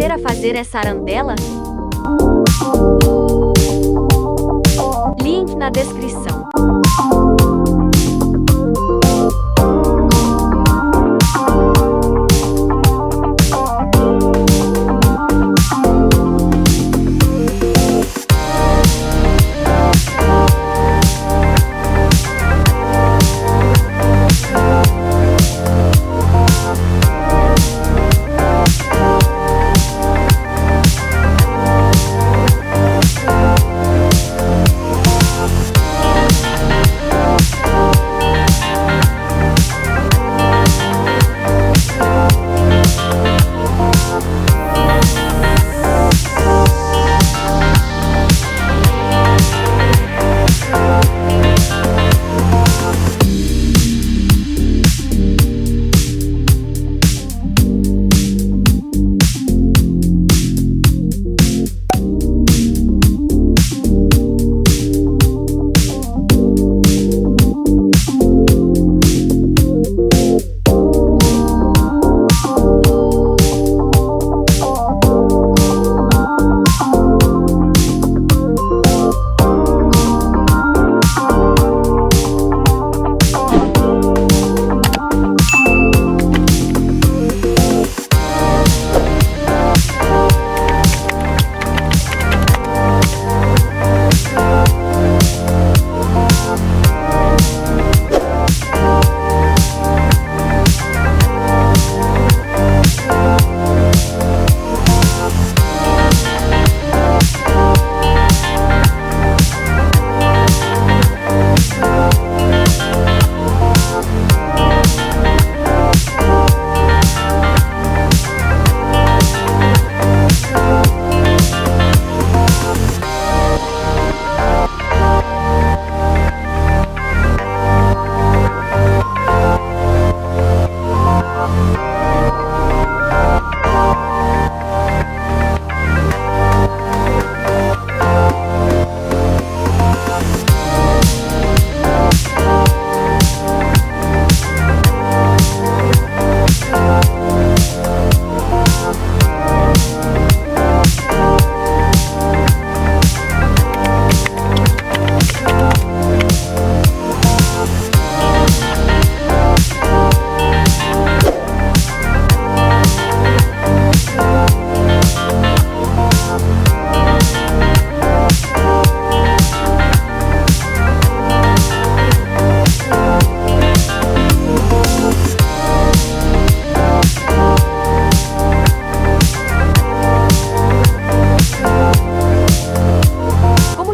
aprender a fazer essa arandela? Link na descrição.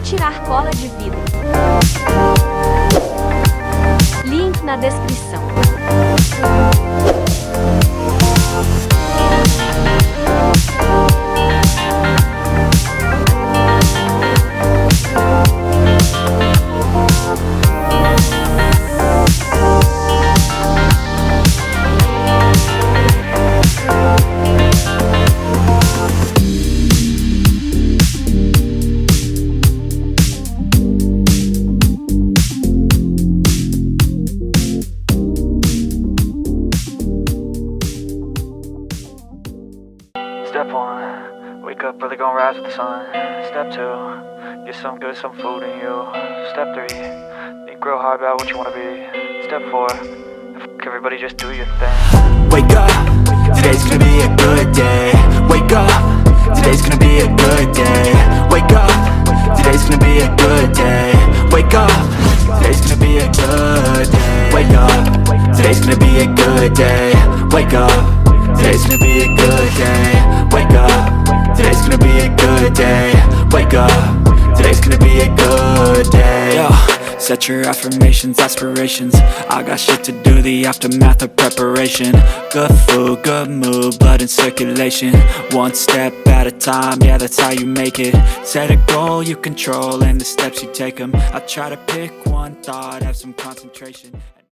Tirar cola de vidro. Link na descrição. Step one, wake up early, gonna rise with the sun. Step two, get some good, some food in you. Step three, think real hard about what you wanna be. Step four, everybody just do your thing. Wake up, today's gonna be a good day. Wake up, today's gonna be a good day. Wake up, today's gonna be a good day. Wake up, today's gonna be a good day. Wake up, today's gonna be a good day. Wake up, today's gonna be a good day. Wake up, today's gonna be a good day. Wake up, today's gonna be a good day. Yo, set your affirmations, aspirations. I got shit to do, the aftermath of preparation. Good food, good mood, blood in circulation. One step at a time, yeah, that's how you make it. Set a goal you control and the steps you take them. I try to pick one thought, have some concentration.